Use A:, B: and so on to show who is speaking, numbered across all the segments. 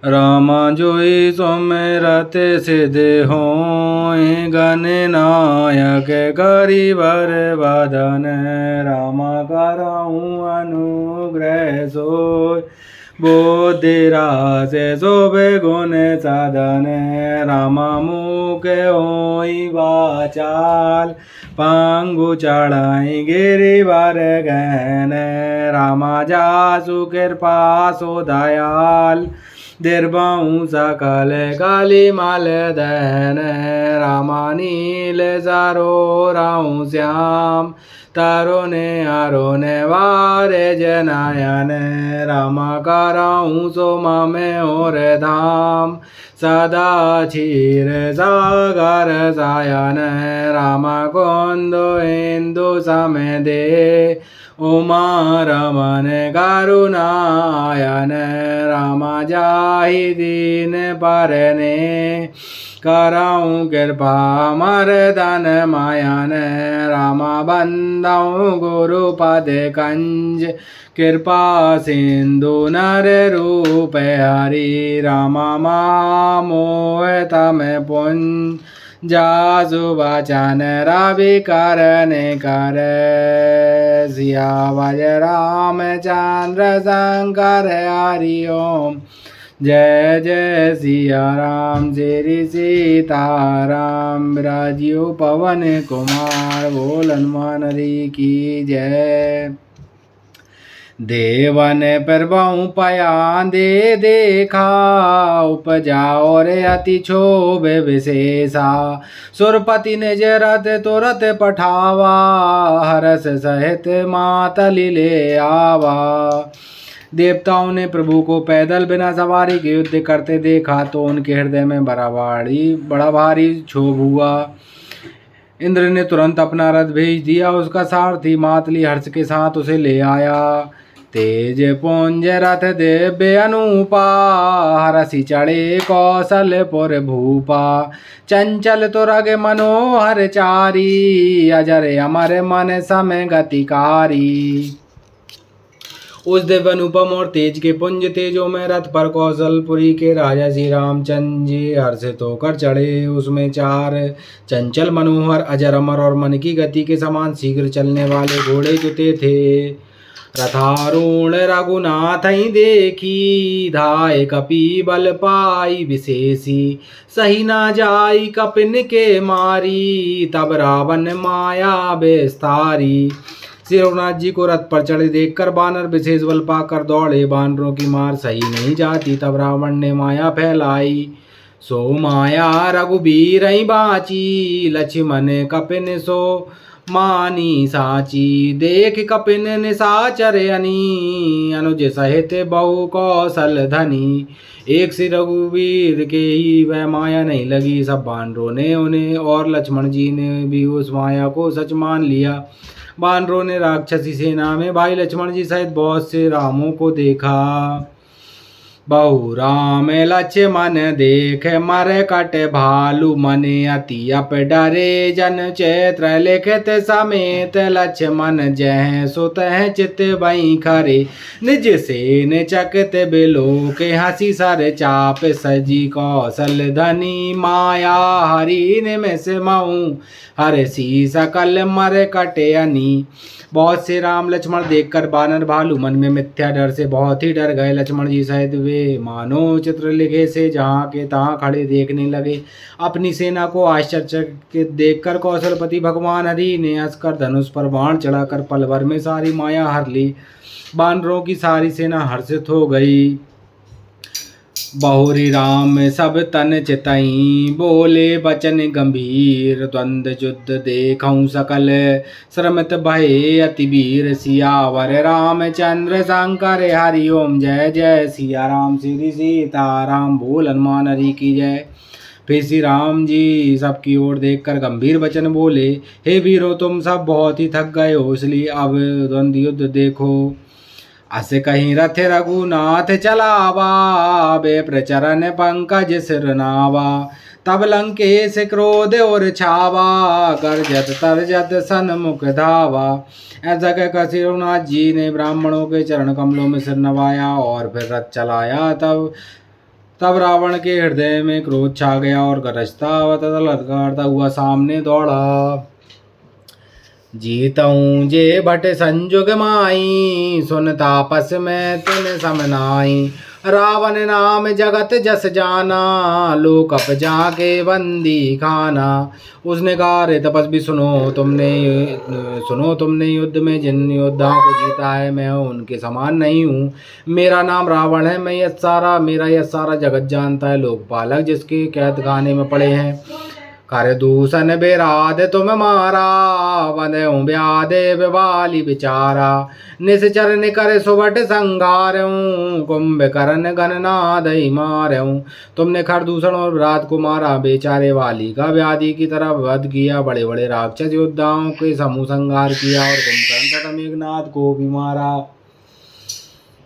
A: रामा जोई सुमिरत सिद्ध होय गणनायक करिबर बदन। रामा करऊँ अनुग्रह सोय बुद्धि रासे शोभे गुण साधन। रामा मुख होई वाचाल पांगु चढ़ाई गिरिवर गहन। रामा जासु कृपा सो दयाल दीर्घाऊ सकल काली माल दहन। रामा नील सरोराऊ श्याम तरुने अरुने वारे जनायन। रामा कराऊँ सोमा में और धाम सदा क्षीर सागर सायन। रामा कुंदो इंदु समय दे उमा रमन करुणायन। रामा जाहि दीन परने कराऊँ कृपा मर्दन मायन। रामा बंदाऊँ गुरु पद कंज कृपा सिंधु नर रूप हरि। रामा मोह तम पुंज जासु वचन रवि करने कर। सियावर रामचंद्र शंकर हरि ओम। जय जय सिया राम श्री सीताराम। राजीव पवन कुमार बोल हनुमान हरि की जय। देवन प्रभु पया दे देखा उपजा और अति क्षोभ विशेषा। सुरपति निज रथ तुरत पठावा हरस सहित मातली ले आवा। देवताओं ने प्रभु को पैदल बिना सवारी के युद्ध करते देखा तो उनके हृदय में बड़ा भारी क्षोभ हुआ। इंद्र ने तुरंत अपना रथ भेज दिया। उसका सारथी मातली हर्ष के साथ उसे ले आया। तेज पुंज रथ दिव्य अनूपा हरसि चढ़े कौशलपुर भूपा। चंचल तुरग मनोहर चारी अजर अमर मन समय गतिकारी। उस दिव्य अनुपम और तेज के पुंज तेजों में रथ पर कौशलपुरी के राजा श्री रामचंद्र जी हर्षित होकर चढ़े। उसमें 4 चंचल मनोहर अजर अमर और मन की गति के समान शीघ्र चलने वाले घोड़े जुते थे। रथारूढ़ रघुनाथ ही देखी धाय कपि बल पाई विशेषी। सही ना जाई कपिन के मारी तब रावण माया विस्तारी। श्री रघुनाथ जी को रथ पर चढ़े देखकर बानर विशेष बल पाकर दौड़े। बानरों की मार सही नहीं जाती तब रावण ने माया फैलाई। सो माया रघुबीर ही बाची लक्ष्मण कपिन सो मानी साची। देख कपिन निशाचर अनी अनुज सहित बहु कौशल धनी। एक श्री रघुवीर के ही वह माया नहीं लगी। सब बानरों ने उन्हें और लक्ष्मण जी ने भी उस माया को सच मान लिया। बानरों ने राक्षसी सेना में भाई लक्ष्मण जी सहित बहुत से रामों को देखा। बहु राम लक्ष्मण देख मर कट भालू मन अति अप डरे। जन चैत्र लिखित समेत लक्ष्मण जह सुत चित बई खरे। निज सेन चकित बिलो के हंसी सर चाप सजी कौशल धनी। माया हरि निमिष मऊ हरसी सकल मर कटयनी। बहुत से राम लक्ष्मण देखकर बानर भालू मन में मिथ्या डर से बहुत ही डर गए। लक्ष्मण जी सहित वे मानो चित्रलेखे से जहाँ के तहाँ खड़े देखने लगे। अपनी सेना को आश्चर्यचकित देखकर कौशलपति भगवान हरि ने हंसकर धनुष पर बाण चढ़ाकर पल भर में सारी माया हर ली। बानरों की सारी सेना हर्षित हो गई। बहुरी राम सब तन चितई बोले बचन गंभीर। द्वंद्व युद्ध देखऊँ सकल श्रमित भये अति वीर। सियावर रामचंद्र शंकर हरि ओम। जय जय सिया राम श्री सीताराम बोल हनुमान हरि की जय। फिर श्री राम जी सबकी ओर देखकर गंभीर वचन बोले, हे वीरों तुम सब बहुत ही थक गए हो, इसलिए अब द्वंद्व युद्ध देखो। अस कहीं रथ रघुनाथ चलावा बे प्रचरण पंकज सिर नावा। तब लंकेश क्रोध और छावा, गर्जत तरजत सन्मुख धावा। ऐसा कहकर रघुनाथ जी ने ब्राह्मणों के चरण कमलों में सिर नवाया और फिर रथ चलाया। तब तब रावण के हृदय में क्रोध छा गया और गरजता ललकारता हुआ सामने दौड़ा। जीतऊं जे भट संजुग माई, सुन तापस में तिन समनाई। रावण नाम जगत जस जाना, लोक अप जाके बंदी खाना। उसने कहा, रे तपस्वी सुनो तुमने युद्ध में जिन योद्धाओं को जीता है, मैं उनके समान नहीं हूँ। मेरा नाम रावण है, मेरा यह सारा जगत जानता है। लोकपालक जिसके कैद खाने में पड़े हैं, कर दूषण बेराध तुम मारा, बंधे ब्यादे बिवाली बिचारा। निश्चर निकर सुबट संघारूं, कुंभकर्ण गणनाद मारूं। तुमने खरदूषण और विराट को मारा, बेचारे वाली का व्याधि की तरह वध किया। बड़े बड़े राक्षस योद्धाओं के समूह संहार किया और कुंभकर्ण तथा मेघनाद को भी मारा।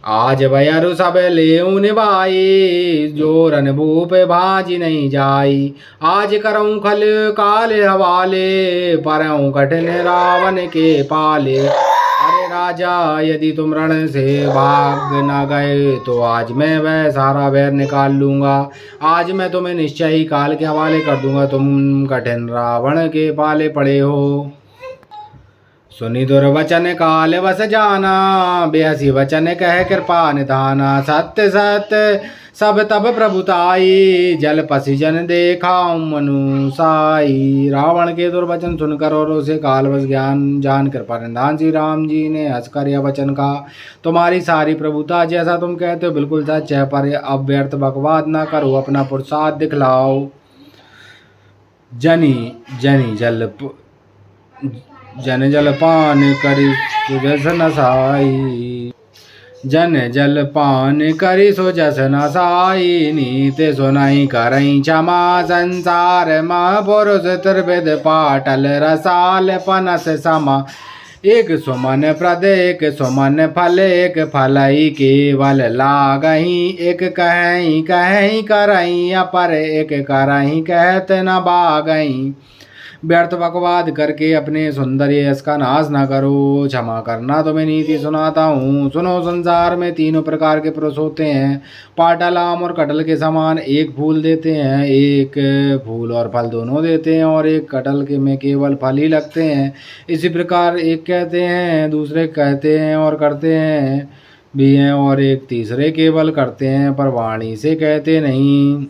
A: आज भयरु सब लेऊ निभाई, जो रन भूप भाजी नहीं जाई। आज करऊं खल काल हवाले, परऊं कठिन रावण के पाले। अरे राजा, यदि तुम रण से भाग न गए तो आज मैं वह सारा वैर निकाल लूंगा। आज मैं तुम्हें निश्चय ही काल के हवाले कर दूंगा। तुम कठिन रावण के पाले पड़े हो। सुनी दुर्वचन काल बस जाना, बेहसी वचन कह कृपा निधाना। सत्य सत्य सब तब प्रभुताई, जल पसी जन देखा मनु साई। रावण के दुर्वचन सुनकर और उसे काल बस ज्ञान जान कृपा निधान श्री राम जी ने हंसकर यह वचन कहा, तुम्हारी सारी प्रभुता जैसा तुम कहते हो बिल्कुल सच है, पर अब व्यर्थ बकवाद न करो, अपना पुरुषार्थ दिखलाओ। जनी जनी जन जल पान करी सुजस नसाई। जन जल पान करी सुजस नसाई, नीति सुनाई करई क्षमा। संसार महापुरुष त्रिविध पाटल, रसाल पनस समा। एक सुमन प्रद एक सुमन फल, एक फलई केवल लागही। एक कहीं कहीं करई अपर, एक करही कहत न बागई। व्यर्थ बकवाद करके अपने सुंदर यश का नाश न करो। क्षमा करना तुम्हें नीति सुनाता हूँ। सुनो, संसार में तीनों प्रकार के पुरुष होते हैं, पाटल आम और कटहल के समान। एक फूल देते हैं, एक फूल और फल दोनों देते हैं, और एक कटहल के में केवल फल ही लगते हैं। इसी प्रकार एक कहते हैं, दूसरे कहते हैं और करते हैं भी हैं, और एक तीसरे केवल करते हैं पर वाणी से कहते नहीं।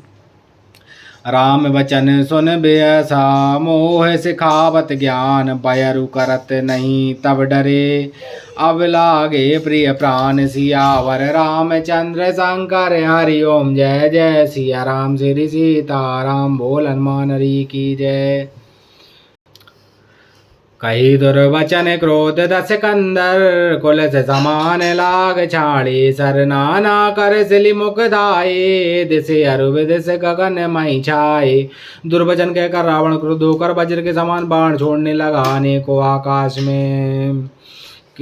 A: राम वचन सुन बेअसा, मोह सिखावत ज्ञान। बयरु करत नहीं तब डरे, अब लागे प्रिय प्राण। सियावर रामचंद्र शंकर, हरि ओम जय जय सिया राम। श्री सीताराम, बोल हनुमान हरि की जय। कही दुर्वचन क्रोध दस कंदर, कुल से समान लाग छाड़े। सर नाना कर सिली मुख धाये, दिसे अरुविद से गगन मई छाए। दुर्वचन कहकर रावण क्रोध होकर वज्र के समान बाण छोड़ने लगा। अनेकों आकाश में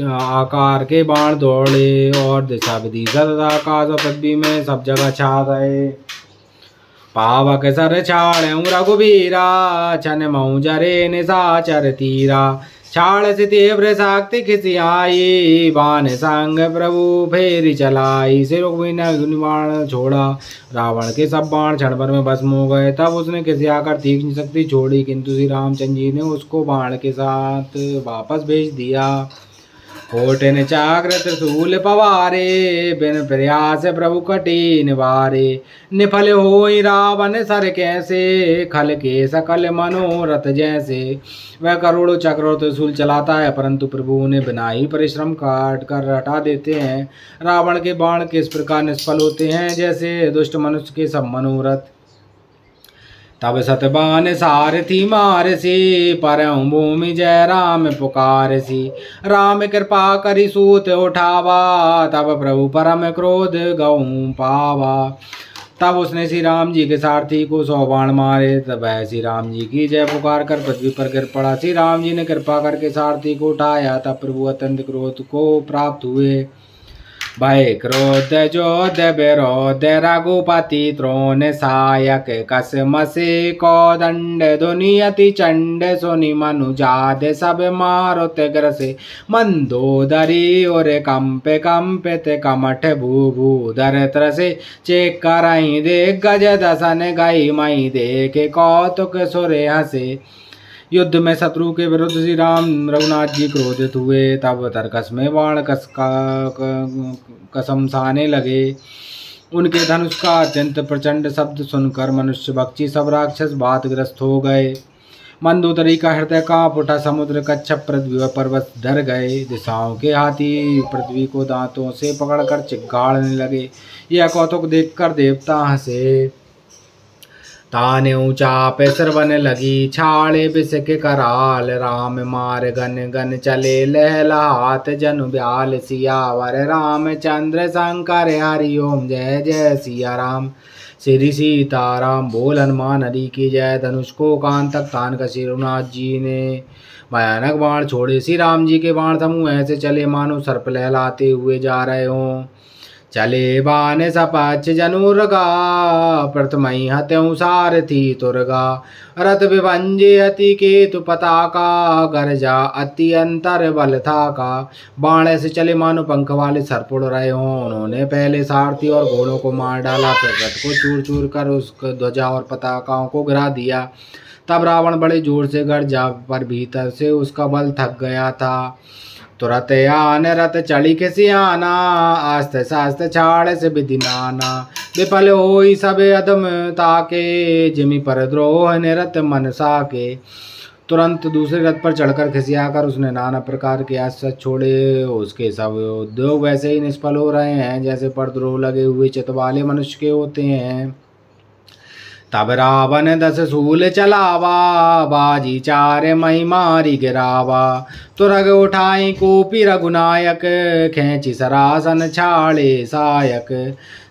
A: आकार के बाण दौड़े और दिशा विदिशा तथा आकाश और पृथ्वी में सब जगह छा गए। पावक सर छाड़ऊ रघुबीरा, छन मऊ जरे निशाचर तीरा। छाड़ से तीव्र शक्ति खिसियाई, बाण संग प्रभु फेरी चलाई। से रघुवीर बाण छोड़ा, रावण के सब बाण क्षण भर में भस्म हो गए। तब उसने खिसियाकर तीक्ष्ण शक्ति छोड़ी, किंतु श्री रामचंद्र जी ने उसको बाण के साथ वापस भेज दिया। कोटिन चाक्र त्रिशूल पवारे, बिन प्रयास प्रभु कठिन वारे। निफल होई रावण सर कैसे, खल के सकल मनोरथ जैसे। वह करोड़ों चक्र और त्रिशूल चलाता है, परंतु प्रभु उन्हें बिना ही परिश्रम काट कर हटा देते हैं। रावण के बाण किस प्रकार निष्फल होते हैं, जैसे दुष्ट मनुष्य के सब मनोरथ। तब सतबान सारथी मारसी, परऊ भूमि जय राम पुकारसी। राम कृपा करी सूत उठावा, तब प्रभु परम क्रोध गऊ पावा। तब उसने श्री राम जी के सारथी को 100 बाण मारे। तब वह श्री राम जी की जय पुकार कर पृथ्वी पर गिर पड़ा। श्री राम जी ने कृपा करके सारथी को उठाया। तब प्रभु अत्यंत क्रोध को प्राप्त हुए। भय क्रोध जोध विरोध रघुपति द्रोण सायक कसमसे कौदंड दुनियति चंड सुनि मनुजाद सब मारुत ग्रसे मंदोदरी और कंपे कंपित कमठ भूभूधर त्रसे चेक करई दे गज दसन गई मई देखे कौतुक सुरे हसे। युद्ध में शत्रु के विरुद्ध श्री राम रघुनाथ जी क्रोधित हुए। तब तरकस में बाण कसमसाने लगे। उनके धनुष का अत्यंत प्रचंड शब्द सुनकर मनुष्य पक्षी सब राक्षस बातग्रस्त हो गए। मंदोदरी का हृदय कांप उठा। समुद्र कच्छप पृथ्वी पर्वत डर गए। दिशाओं के हाथी पृथ्वी को दांतों से पकड़कर चिगाड़ने लगे। यह कौतुक देखकर देवता हंसे। ताने ऊंचा पेसर बन लगी छाड़े बिसक कराल। राम मार गन गन चले लहलात जनु ब्याल। सियावर रामचंद्र शंकर हरि ओम जय जय सिया राम। श्री सीताराम बोल हनुमान हरि की जय। धनुष को कान तक तान कर रघुनाथ जी ने भयानक बाण छोड़े। श्री राम जी के बाण समूह ऐसे चले मानो सर्प लहलाते हुए जा रहे हों। चले बान सपच जनुर्गा प्रथमई हत्यु सारथी तुर्गा। रथ विभंजे अति केतु पताका गरजा अति अंतर बल था का। बाण से चले मानो पंख वाले सर्प उड़ रहे हों। उन्होंने पहले सारथी और घोड़ों को मार डाला, फिर रथ को चूर चूर कर उसको ध्वजा और पताकाओं को गिरा दिया। तब रावण बड़े जोर से गरजा, पर भीतर से उसका बल थक गया था। तुरत आन रत चढ़ी के सियाना। आस्ते शास्त्र छाड़ से विधि नाना। विफल होई सब अदम ताके। जिमि पर द्रोह निरत मन साके। तुरंत दूसरे रथ पर चढ़कर खिसियाकर उसने नाना प्रकार के अस्त्र छोड़े। उसके सब उद्योग वैसे ही निष्फल हो रहे हैं जैसे पर द्रोह लगे हुए चित वाले मनुष्य के होते हैं। तब रावण 10 सूल चलावा। बाजी चार मही मारी गिरावा। तुरग उठाई कोपी रघुनायक। खेची सरासन छाड़े सायक।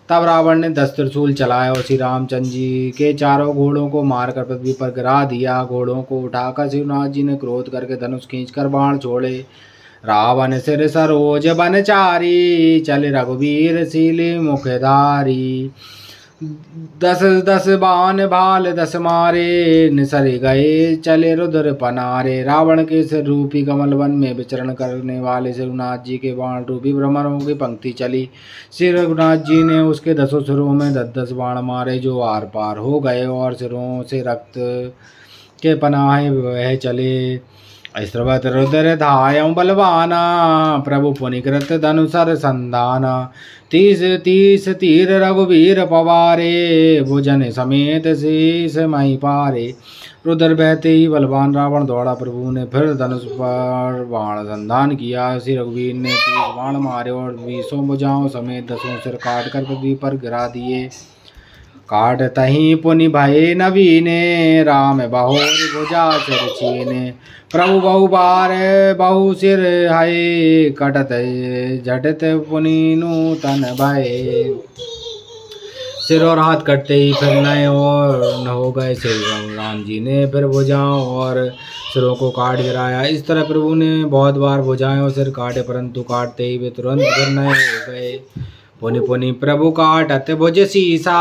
A: तब रावण ने 10 त्रिशूल चलाया और श्री रामचंद्र जी के चारों घोड़ों को मारकर पृथ्वी पर गिरा दिया। घोड़ों को उठाकर शिवनाथ जी ने क्रोध करके धनुष खींचकर बाण छोड़े। रावण सिर सरोज बनचारी। चले रघुवीर शील मुखधारी। 10 10 बाण भाल 10 मारे। निसरे गए चले रुद्र पनारे। रावण के सिर रूपी कमल वन में विचरण करने वाले रघुनाथ जी के बाण रूपी भ्रमरों की पंक्ति चली। श्री रघुनाथ जी ने उसके 10 सिरों में 10 बाण मारे, जो आर पार हो गए और सिरों से रक्त के पनाहे वह चले। स्त्रवत रुद्र धायं बलवाना। प्रभु पुनिकृत धनुसर संधाना। 30 तीर रघुवीर पवारे। भुजन समेत शीस मही पारे। रुद्र बहते ही बलवान रावण दौड़ा। प्रभु ने फिर धनुष पर बाण संधान किया। श्री रघुवीर ने 30 बाण मारे और 20 भुजाओं समेत 10 सिर काट कर पृथ्वी पर गिरा दिए। काट तही पुनि भये नवीने। राम बहुर भुजा सिर छीने। प्रभु बहु बार बहु सिर हये। कटत झटत पुनि नूतन भये। सिर और हाथ कटते ही फिर नए और न हो गए। श्री राम जी ने फिर भुजाओं और सिरों को काट गिराया। इस तरह प्रभु ने बहुत बार भुजाएं और सिर काटे, परंतु काटते ही वे तुरंत फिर नए हो गए। पुनि पुनि प्रभु काटत भुज सीसा।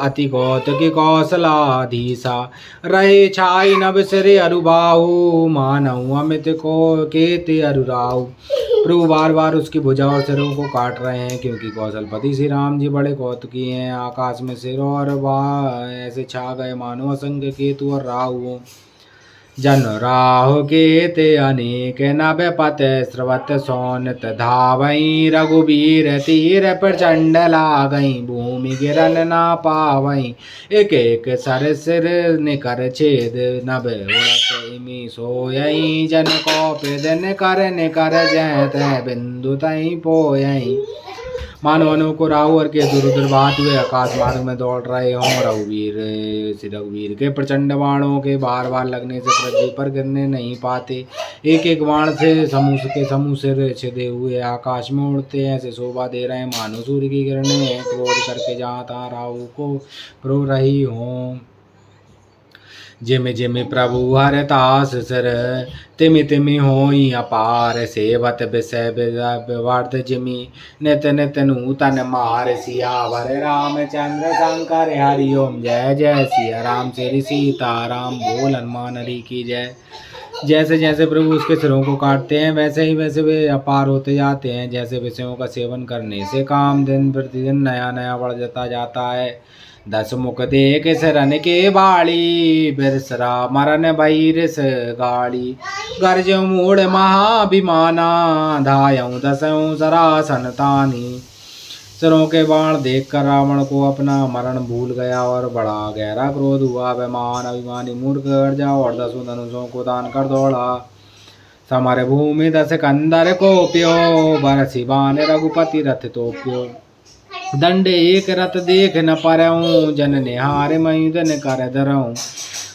A: अति कौतुकी कौशलाधीसा। रहे छाई नभ सिरे अरुबाहु। मानव अमित को केते अरुराहु। प्रभु बार बार उसकी भुजा और सिरों को काट रहे हैं, क्योंकि कौशलपति श्री राम जी बड़े कौतुकी हैं। आकाश में सिर और बाह ऐसे छा गए मानो असंख्य केतु और राहु। जन राहु केते अनेक नभ पत स्रवत सोनत धावई। रघुबीर तीर प्रचंड लागई। भूमि गिरन ना पावई। एक एक सर सिर निकर छेद। नभ उड़त इमि सोयई। जन कौपिद निकर निकर जय तय बिंदु तई पोयई। मानवों को राहु और केतु रुद्र भात हुए आकाश मार्ग में दौड़ रहे हों। रघुवीर के प्रचंड बाणों के बार बार लगने से पृथ्वी पर गिरने नहीं पाते। एक एक बाण से समूह सिर छिदे हुए आकाश में उड़ते ऐसे शोभा दे रहे मानो सूर्य की किरणें क्रोध करके जहाँ तहाँ राहु को प्रो रही हों। जिमि जिमि प्रभु हर तास सिर तिमि तिमि होई अपार सेवत विषय विवर्त जिमि नित नित नूतन मार सियावर रामचंद्र शंकर हरि ओम जय जय सिया राम श्री सीताराम बोल हनुमान हरि की जय। जैसे जैसे प्रभु उसके सिरों को काटते हैं वैसे ही वैसे वे अपार होते जाते हैं। जैसे विषयों का सेवन करने से काम दिन प्रतिदिन नया नया बढ़ जाता है। 10 मुख देख शरण के बाड़ी बिरसरा मरन भई रिस गाड़ी गर्ज मूढ़ महाभिमाना धायऊं दसऊं सरासन तानी। सिरों के बाण देखकर रावण को अपना मरण भूल गया और बड़ा गहरा क्रोध हुआ। अभिमान अभिमानी मूर्ख गर्जा और 10 धनुषों को दान कर दौड़ा। समर भूमि 10 कंदर को प्यो बरसी बान रघुपति रथ तो प्यो। दंड एक रथ देख न परऊं जन निहार मयुधन कर धरऊं।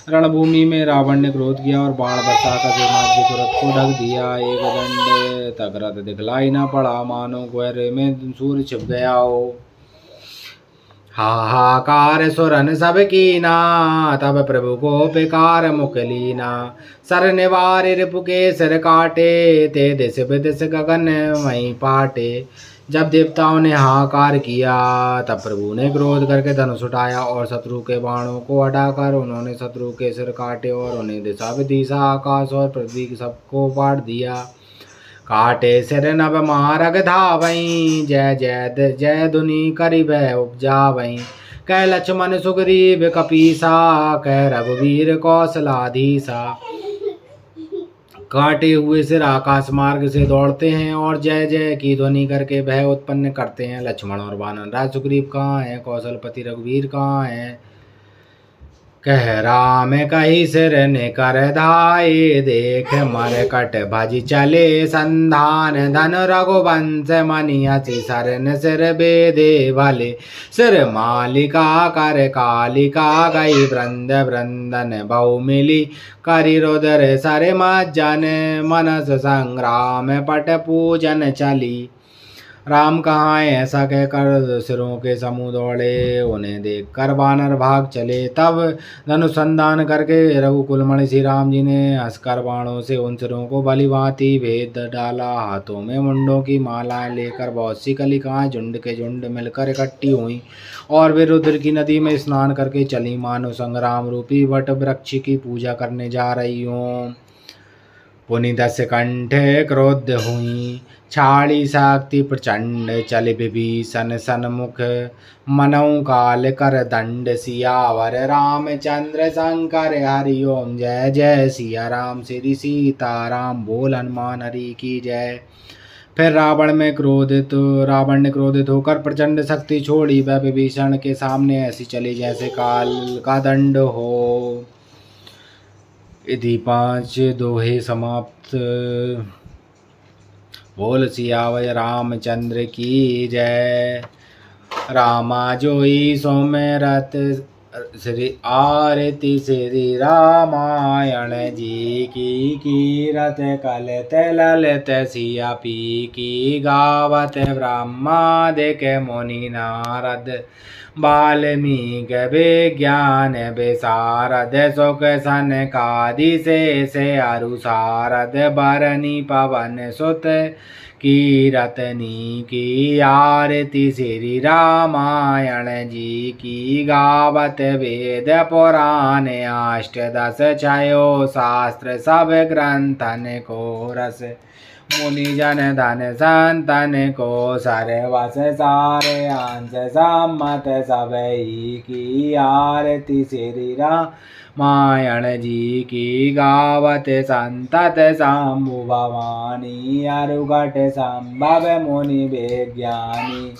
A: रणभूमि में रावण ने क्रोध किया और बाण बरसाकर सेनापति को रथ को ढक दिया। एक दंड तक रथ दिखलाई न पड़ा मानो कोहरे में सूर्य छिप गया हो। हाहाकार सुरन सब कीना तब प्रभु को पिकार मुख लीना। सर निवार रिपु के सिर काटे ते दिस विदिस गगन वहीं पाटे। जब देवताओं ने हाहाकार किया तब प्रभु ने क्रोध करके धनुष उठाया और शत्रु के बाणों को हटाकर उन्होंने शत्रु के सिर काटे और उन्हें दिशा विदिशा आकाश और पृथ्वी सबको पाट दिया। काटे सिर नभ मारग धावई जय जय जय धुनि करि भय उपजावई। कह लक्ष्मण सुग्रीव कपीसा कह रघुवीर कौशलाधीसा। काटे हुए सिर आकाश मार्ग से दौड़ते हैं और जय जय की ध्वनि करके भय उत्पन्न करते हैं। लक्ष्मण और वानर राज सुग्रीव कहाँ है, कौशलपति रघुवीर कहाँ है। कह राम कही सिर ने कर धाये देख मरकट भज चले संधान। धन रघुवंश मनि अति सरन सिर बेदे भले। सिर मालिका कर कालिका गई वृंद वृंदन बहु मिली। करि रुदर सर मज्जन मनस संग्राम पट पूजन चली। राम कहाँ है ऐसा कहकर सिरों के समूह दौड़े। उन्हें देख कर वानर भाग चले। तब धनुसंधान करके रघुकुलमणि श्री राम जी ने हंसकर बाणों से उन सिरों को भली भांति भेद डाला। हाथों में मुंडों की मालाएं लेकर बहुत सी कलिकाएं झुंड के झुंड मिलकर इकट्ठी हुई और वे रुद्र की नदी में स्नान करके चली मानो संग्राम रूपी वट वृक्ष की पूजा करने जा रही हों। पुनि 10 कंठ क्रोध हुई छाड़ी शक्ति प्रचंड। चल विभीषण सन्मुख मनऊ काल कर दंड। सियावर रामचंद्र शंकर हरि ओम जय जय सिया राम श्री सीताराम बोल हनुमान हरि की जय। फिर रावण ने क्रोधित होकर प्रचंड शक्ति छोड़ी। वह विभीषण के सामने ऐसी चली जैसे काल का दंड हो। यदि 5 दोहे समाप्त। बोल सियावर रामचंद्र की जय। रामा जोई सोमरत श्री आरती श्री रामायण जी की। कीरत कलत ललित सिया पी की। गावत ब्रह्मा दिक मुनि नारद। वाल्मीकि विज्ञान विशारद। सुख सनकादि से अरुसारद। बरनी पवन सुत कीरतनी की। आरती श्री रामायण जी की। गावत वेद पुराण अष्टदश छयो शास्त्र। सब ग्रंथन को रस। मुनि जन धन संतन को सर्वस सारे अंश सम्मत सबई की। आरती श्री रामायण जी की। गावत संतत शंभु भवानी। अरुघट संभव मुनि विज्ञानी।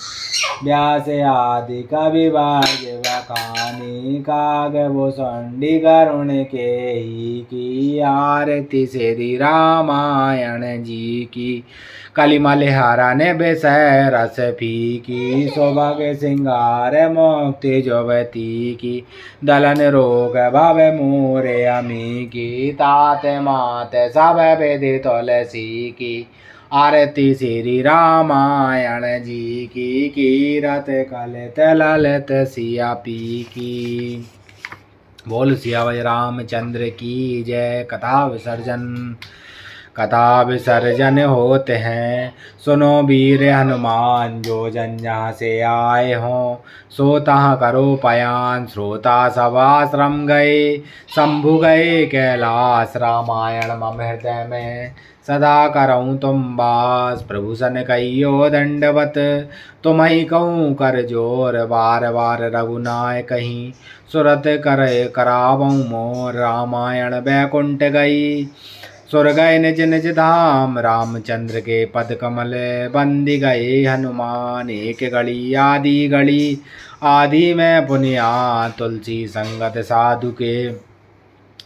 A: व्यास आदि कवि वाग्य बखानी। कागभूषुंडी करुण के ही की। आरती श्री रामायण जी की। कलिमल हरण विषय रस फीकी। शोभा के सिंगार मुक्ति जुवती की। दलन रोग भव मोरे अमी की। तात मात सब विधि तुलसी की। आरती श्री रामायण जी की। कीरत कलित ललित सिया पी की। बोल सियावर रामचंद्र की जय। कथा विसर्जन होते हैं, सुनो वीर हनुमान, जो जन जहाँ से आए हों सो तहाँ करो पयान। श्रोता सब आश्रम गए, शंभु गए कैलाश, रामायण मम हृदय में सदा करऊँ तुम वास। प्रभु सन कहियो दंडवत, तुम्हें कहूँ कर जोर, बार बार रघुनाय कहीं सुरत कर करावऊँ मोर। रामायण बैकुंठ गई, सुर गए निज निज धाम, रामचंद्र के पद कमल बंदी गए हनुमान। एक घड़ी आदि में पुनिया, तुलसी संगत साधु के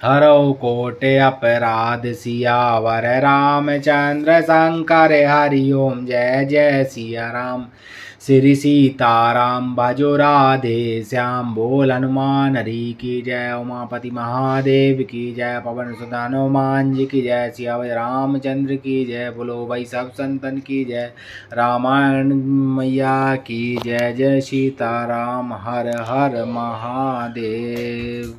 A: हरौ कोटि अपराध। सियावर रामचंद्र शंकर हरि ओम, जय जय सिया राम। श्री सीताराम भजो राधे श्याम, बोल हनुमान हरि की जय। उमापति महादेव की जय, पवन सुत हनुमान जी की जय। सियावर रामचंद्र की जय, बोलो भाई सब संतन की जय। रामायण मैया की जय। जय सीताराम, हर हर महादेव।